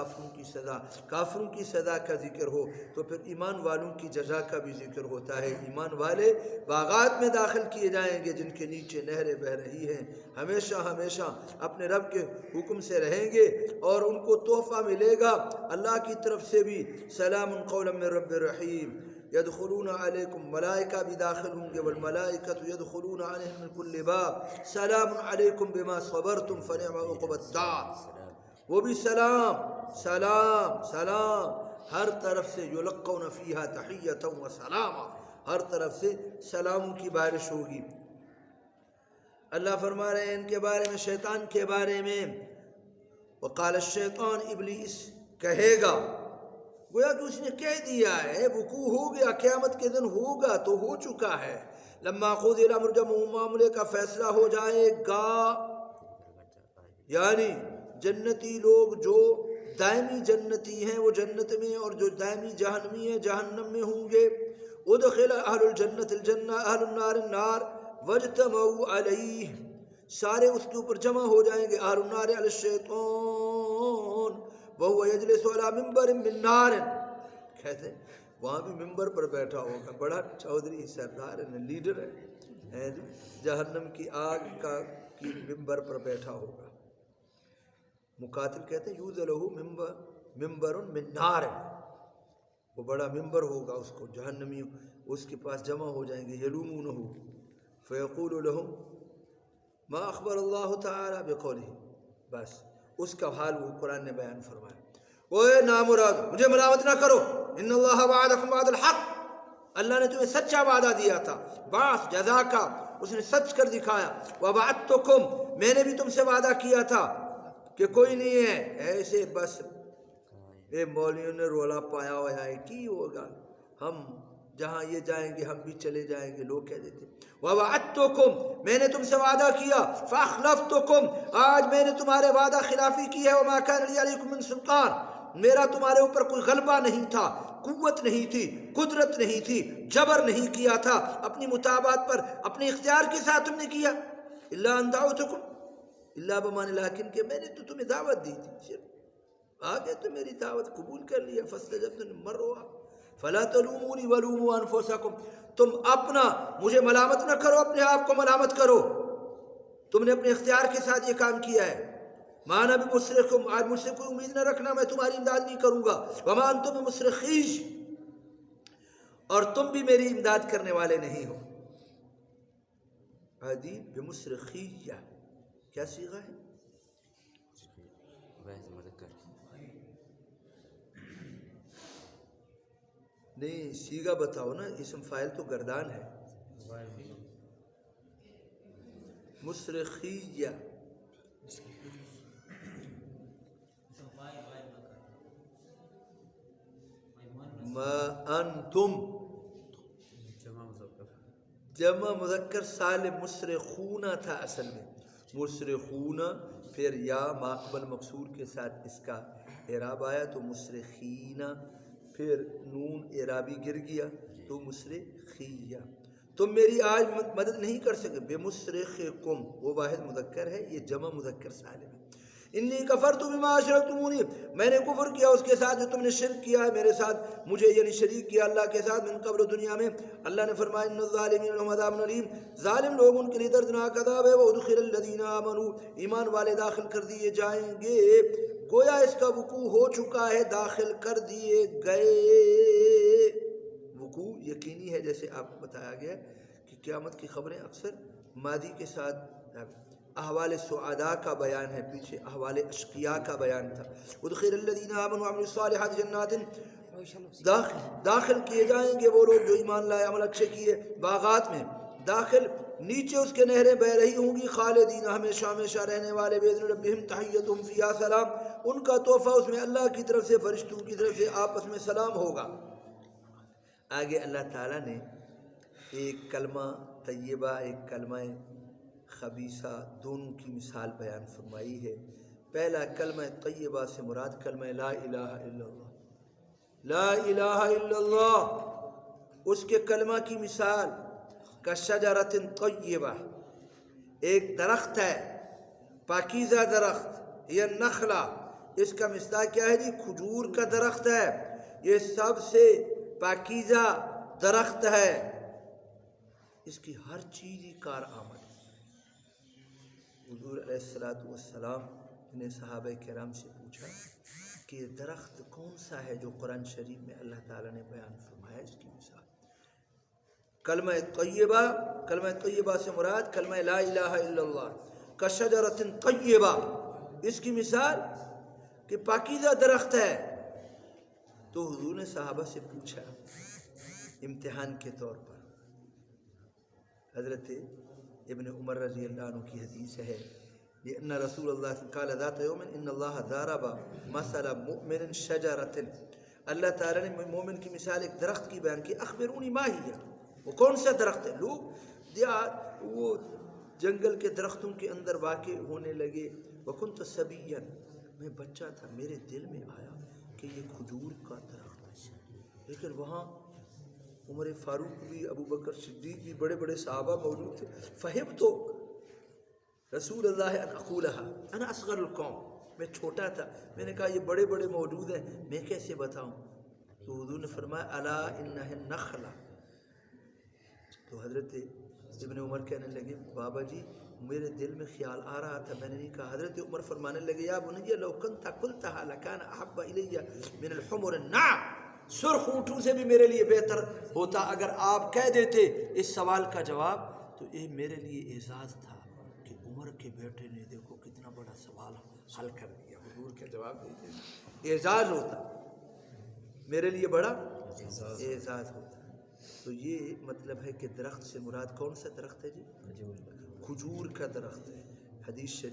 کافروں کی سزا، کافروں کی سزا کا ذکر ہو تو پھر ایمان والوں کی جزا کا بھی ذکر ہوتا ہے۔ ایمان والے باغات میں داخل کیے جائیں گے جن کے نیچے نہریں بہہ رہی ہیں، ہمیشہ ہمیشہ اپنے رب کے حکم سے رہیں گے، اور ان کو تحفہ ملے گا اللہ کی طرف سے بھی، سلام قولا من رب رحیم۔ یدخلون علیکم، ملائکہ بھی داخل ہوں گے، والملائکۃ یدخلون علیہم من کل باب سلام علیکم بما صبرتم فنعم عقبی الدار۔ وہ بھی سلام سلام سلام، ہر طرف سے یلقون فیہا تحیۃ و سلاما، ہر طرف سے سلاموں کی بارش ہوگی۔ اللہ فرما رہے ہیں ان کے بارے میں، شیطان کے بارے میں، وقال الشیطان، ابلیس کہے گا، گویا کہ اس نے کہہ دیا ہے، وقوع ہو گیا، قیامت کے دن ہوگا تو ہو چکا ہے۔ لما قضی الامر، جب معاملے کا فیصلہ ہو جائے گا، یعنی جنتی لوگ جو دائمی جنتی ہیں وہ جنت میں، اور جو دائمی جہنمی ہیں جہنم میں ہوں گے۔ ادخل اہل الجنت الجنہ اہل النار النار واجتمعوا علیہ، سارے اس کے اوپر جمع ہو جائیں گے، اہل النار علی الشیطان وہو یجلس علی منبر من نار، کہتے ہیں وہاں بھی ممبر پر بیٹھا ہوگا، بڑا چودھری سردار ہے، لیڈر ہے، جہنم کی آگ کی ممبر پر بیٹھا ہوگا۔ مقاتل کہتے ہیں یوز لہو ممبر من نار، وہ بڑا ممبر ہوگا، اس کو جہنمی اس کے پاس جمع ہو جائیں گے، یلومونہ فیقول لہم ما اخبر اللہ تعالی بقولہ، بس اس کا حال وہ قرآن نے بیان فرمایا، اوے نامراد مجھے ملامت نہ کرو، ان اللہ وعدکم وعد الحق، اللہ نے تمہیں سچا وعدہ دیا تھا، بعث جزا کا، اس نے سچ کر دکھایا، وبعدتکم، میں نے بھی تم سے وعدہ کیا تھا کہ کوئی نہیں ہے ایسے بس اے مولیوں نے رولا پایا ہوا ہے، کی ہوگا، ہم جہاں یہ جائیں گے ہم بھی چلے جائیں گے، لوگ کہہ دیتے وَوَعَدْتُكُمْ، میں نے تم سے وعدہ کیا، فَأَخْلَفْتُكُمْ، آج میں نے تمہارے وعدہ خلافی کی ہے، وَمَا كَانَ لِي عَلَيْكُمْ مِنْ سُلْطَانٍ، میرا تمہارے اوپر کوئی غلبہ نہیں تھا، قوت نہیں تھی، قدرت نہیں تھی، جبر نہیں کیا تھا، اپنی مطابعت پر اپنے اختیار کے ساتھ تم نے کیا، إِلَّا أَن دَعَوْتُكُمْ، اللہ بمانے لیکن کہ میں نے تو تمہیں دعوت دی تھی، صرف آگے تو میری دعوت قبول کر لیا، فَاسْتَجَبْتُ مَرُّوا فَلَا تَلُومُونِي وَلُومُوا أَنفُسَكُمْ، تم اپنا مجھے ملامت نہ کرو، اپنے آپ کو ملامت کرو، تم نے اپنے اختیار کے ساتھ یہ کام کیا ہے، مَا أَنَا بِمُصْرِخِكُمْ، آج مجھ سے کوئی امید نہ رکھنا میں تمہاری امداد نہیں کروں گا، وَمَا أَنْتُمْ بِمُصْرِخِيَّ، اور تم بھی میری امداد کرنے والے نہیں ہو۔ حدیث بمصرخیہ کیا صیغہ ہے؟ نہیں صیغہ بتاؤ نا، اسم فاعل تو گردان ہے، مصرخیہ، ما انتم جمع مذکر سالم، مصرخون تھا اصل میں، مصرخون، پھر یا ماقبل مقصور کے ساتھ اس کا اعراب آیا تو مصرخین، پھر نون اعرابی گر گیا تو مصرخیہ، تم میری آج مدد نہیں کر سکے، بمصرخکم وہ واحد مذکر ہے، یہ جمع مذکر سالم ہے۔ انی کفرت بما اشرکتمونی، میں نے کفر کیا اس کے ساتھ جو تم نے شرک کیا ہے میرے ساتھ، مجھے یعنی شریک کیا اللہ کے ساتھ، من قبل دنیا میں، اللہ نے فرمایا ان الظالمین لهم عذاب علیم، ظالم لوگ ان کے لیے دردناک عذاب ہے، وادخل الذین آمنوا، ایمان والے داخل کر دیے جائیں گے، گویا اس کا وقوع ہو چکا ہے، داخل کر دیے گئے، وقوع یقینی ہے، جیسے آپ کو بتایا گیا کہ قیامت کی خبریں اکثر ماضی کے ساتھ، احوال سعداء کا بیان ہے، پیچھے احوال اشقیاء کا بیان تھا، ادخل الذین آمنوا وعملوا الصالحات جنات، داخل کیے جائیں گے وہ لوگ جو ایمان لائے عمل اچھے کیے، باغات میں داخل، نیچے اس کے نہریں بہ رہی ہوں گی، خالدین ہمیشہ ہمیشہ رہنے والے، باذن ربہم تحیتہم فیہا سلام، ان کا تحفہ اس میں اللہ کی طرف سے، فرشتوں کی طرف سے آپس میں سلام ہوگا۔ آگے اللہ تعالیٰ نے ایک کلمہ طیبہ ایک کلمہ خبیثہ دونوں کی مثال بیان فرمائی ہے۔ پہلا کلمہ طیبہ سے مراد کلمہ لا الہ الا اللہ، لا الہ الا اللہ، اس کے کلمہ کی مثال کشجرۃ طیبہ، ایک درخت ہے، پاکیزہ درخت، یہ نخلہ، اس کا مصداق کیا ہے جی؟ کھجور کا درخت ہے، یہ سب سے پاکیزہ درخت ہے، اس کی ہر چیز ہی کارآمد ہے۔ حضور علیہ السلام نے صحابہ کرام سے پوچھا کہ یہ درخت کون سا ہے جو قرآن شریف میں اللہ تعالیٰ نے بیان فرمایا؟ اس کی مثال کلمہ طیبہ، کلمہ طیبہ سے مراد کلمہ لا الہ الا اللہ، کشجرۃ طیبہ، اس کی مثال کہ پاکیزہ درخت ہے۔ تو حضور نے صحابہ سے پوچھا امتحان کے طور پر۔ حضرت ابن عمر رضی اللہ عنہ کی حدیث ہے لأن رسول اللہ قال ذات یوم ان اللہ ضرب مثل مؤمن شجرۃ، اللہ تعالیٰ نے مومن کی مثال ایک درخت کی بیان کی۔ اخبرونی ما ہی، وہ کون سا درخت ہے؟ لوگ دیہات وہ جنگل کے درختوں کے اندر واقع ہونے لگے۔ وکنت صبیا، میں بچہ تھا، میرے دل میں آیا کہ یہ کھجور کا درخت ہے، لیکن وہاں عمر فاروق بھی، ابو بکر صدیق بھی، بڑے بڑے صحابہ موجود تھے۔ فہمت رسول اللہ ان اقولہا انا اصغر القوم، میں چھوٹا تھا، میں نے کہا یہ بڑے بڑے موجود ہیں، میں کیسے بتاؤں؟ تو حضور نے فرمایا الا انہ النخلہ۔ تو حضرت ابن عمر کہنے لگے بابا جی میرے دل میں خیال آ رہا تھا، میں نے نہیں کہا۔ حضرت عمر فرمانے لگے یا بنی لو کنت قلتها لکان احب الی من الحمر النعم، سرخ اونٹوں سے بھی میرے لیے بہتر ہوتا اگر آپ کہہ دیتے اس سوال کا جواب، تو یہ میرے لیے اعزاز تھا کہ عمر کے بیٹے نے دیکھو کتنا بڑا سوال حل کر دیا، حضور کا جواب دے دیا، اعزاز ہوتا میرے لیے، بڑا اعزاز ہوتا۔ تو یہ مطلب ہے کہ درخت سے مراد کون سا درخت ہے جی؟ کھجور کا درخت ہے۔ حدیث شریف